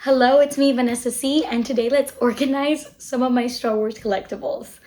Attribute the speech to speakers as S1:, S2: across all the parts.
S1: Hello, it's me, Vanessa C, and today let's organize some of my Star Wars collectibles.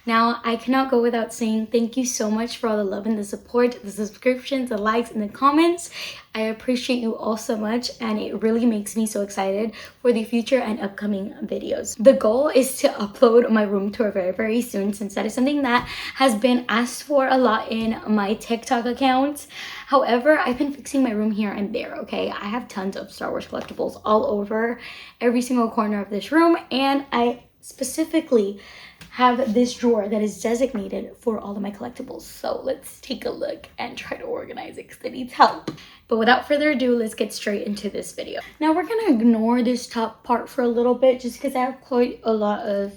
S1: Now, I cannot go without saying thank you so much for all the love and the support, the subscriptions, the likes, and the comments. I appreciate you all so much, and it really makes me so excited for the future and upcoming videos. The goal is to upload my room tour very soon, since that is something that has been asked for a lot in my TikTok account. However, I've been fixing my room here and there, okay? I have tons of Star Wars collectibles all over every single corner of this room, and I specifically have this drawer that is designated for all of my collectibles. So let's take a look and try to organize it because it needs help. But without further ado, let's get straight into this video. Now we're gonna ignore this top part for a little bit just because I have quite a lot of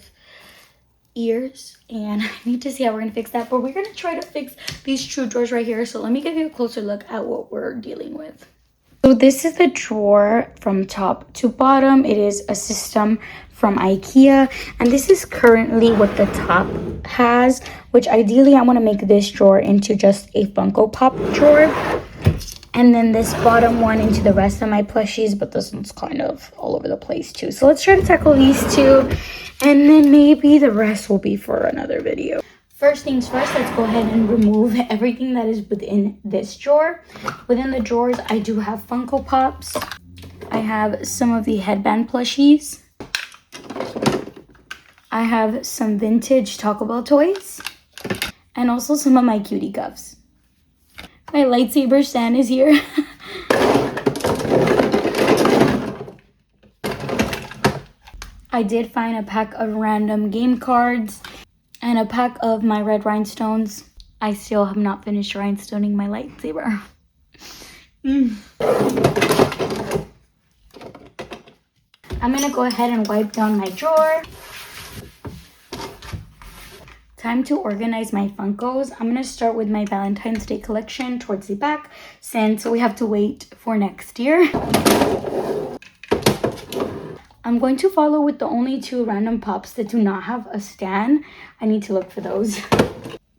S1: ears and I need to see how we're gonna fix that. But we're gonna try to fix these two drawers right here. So let me give you a closer look at what we're dealing with. So this is the drawer from top to bottom. It is a system from IKEA, and this is currently what the top has, which ideally I want to make this drawer into just a Funko Pop drawer, and then this bottom one into the rest of my plushies, but this one's kind of all over the place too. So let's try to tackle these two, and then maybe the rest will be for another video. First things first, let's go ahead and remove everything that is within this drawer. Within the drawers, I do have Funko Pops. I have some of the headband plushies. I have some vintage Taco Bell toys. And also some of my cutie cuffs. My lightsaber stand is here. I did find a pack of random game cards and a pack of my red rhinestones. I still have not finished rhinestoning my lightsaber. I'm gonna go ahead and wipe down my drawer. Time to organize my Funkos. I'm gonna start with my Valentine's Day collection towards the back, since we have to wait for next year. I'm going to follow with the only two random pops that do not have a stand. I need to look for those.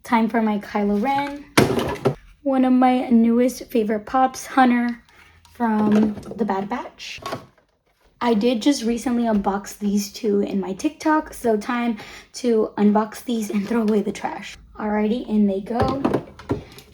S1: Time for my Kylo Ren. One of my newest favorite pops, Hunter from the Bad Batch. I did just recently unbox these two in my TikTok, so time to unbox these and throw away the trash. Alrighty, in they go.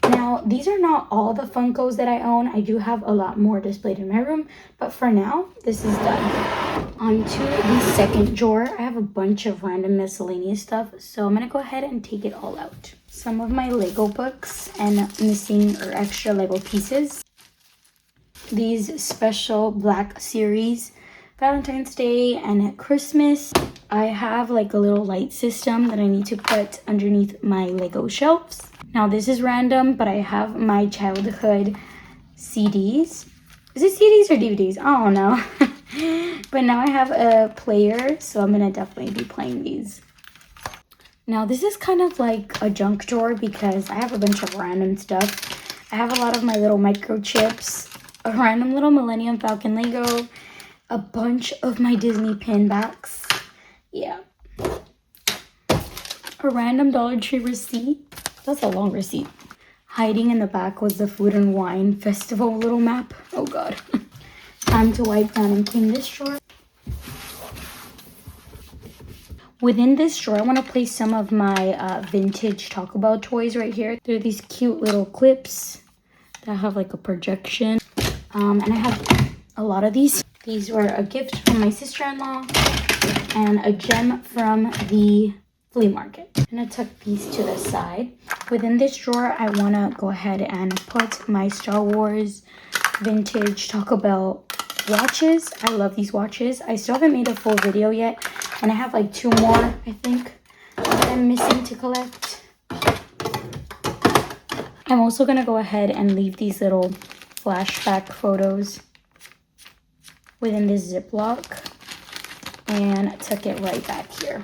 S1: Now, these are not all the Funkos that I own. I do have a lot more displayed in my room, but for now, this is done. Onto the second drawer, I have a bunch of random miscellaneous stuff, so I'm gonna go ahead and take it all out. Some of my Lego books and missing or extra Lego pieces. These special Black Series Valentine's Day and Christmas. I have like a little light system that I need to put underneath my Lego shelves. Now this is random, but I have my childhood CDs. Is it CDs or DVDs? I don't know. But now I have a player, so I'm gonna definitely be playing these. Now this is kind of like a junk drawer because I have a bunch of random stuff. I have a lot of my little microchips, a random little Millennium Falcon Lego, a bunch of my Disney pin backs. Yeah. A random Dollar Tree receipt. That's a long receipt. Hiding in the back was the Food and Wine Festival little map. Oh god. Time to wipe down and clean this drawer. Within this drawer, I want to place some of my vintage Taco Bell toys right here. They're these cute little clips that have like a projection. And I have a lot of these. These were a gift from my sister-in-law and a gem from the flea market. I'm gonna tuck these to the side. Within this drawer, I want to go ahead and put my Star Wars vintage Taco Bell watches. I love these watches. I still haven't made a full video yet, and I have like two more, I think, that I'm missing to collect. I'm also gonna go ahead and leave these little flashback photos within this Ziploc and tuck it right back here,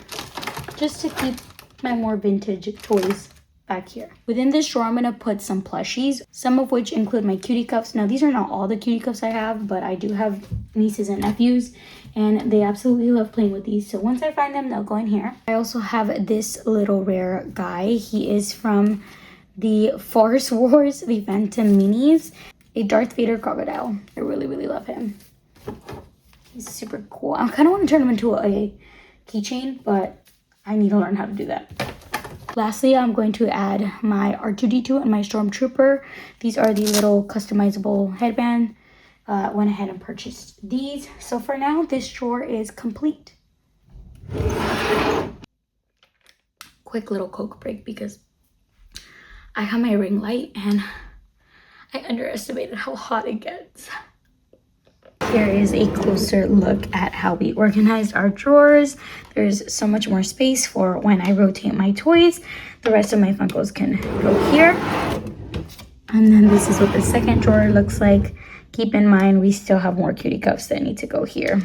S1: just to keep my more vintage toys back here. Within this drawer, I'm gonna put some plushies, some of which include my cutie cuffs. Now, these are not all the cutie cuffs I have, but I do have nieces and nephews, and they absolutely love playing with these. So once I find them, they'll go in here. I also have this little rare guy. He is from the Force Wars, the Phantom Minis, a Darth Vader crocodile. I really love him. He's super cool. I kind of want to turn him into a keychain, but I need to learn how to do that. Lastly, I'm going to add my R2-D2 and my Stormtrooper. These are the little customizable headband. Went ahead and purchased these. So for now, this drawer is complete. Quick little Coke break because I have my ring light and I underestimated how hot it gets. Here is a closer look at how we organized our drawers. There's so much more space for when I rotate my toys. The rest of my Funkos can go here. And then this is what the second drawer looks like. Keep in mind, we still have more cutie cups that need to go here.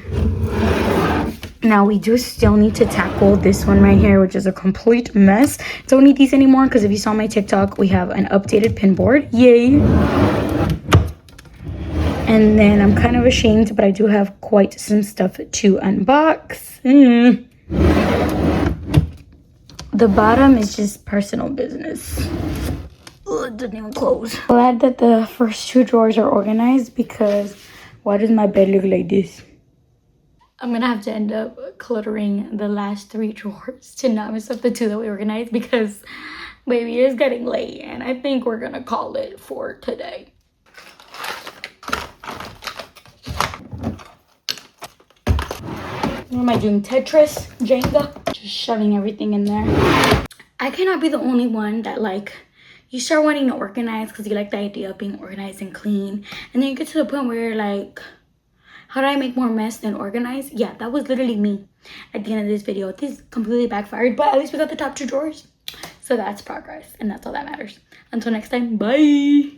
S1: Now, we do still need to tackle this one right here, which is a complete mess. Don't need these anymore because if you saw my TikTok, we have an updated pin board. Yay! And then I'm kind of ashamed, but I do have quite some stuff to unbox. The bottom is just personal business. Ugh, it doesn't even close. Glad that the first two drawers are organized because why does my bed look like this? I'm gonna have to end up cluttering the last three drawers to not mess up the two that we organized because baby, it's getting late and I think we're gonna call it for today. What am I doing? Tetris? Jenga? Just shoving everything in there. I cannot be the only one that like, you start wanting to organize because you like the idea of being organized and clean. And then you get to the point where you're like, how do I make more mess than organize? Yeah, that was literally me at the end of this video. This completely backfired, but at least we got the top two drawers. So that's progress and that's all that matters. Until next time, bye.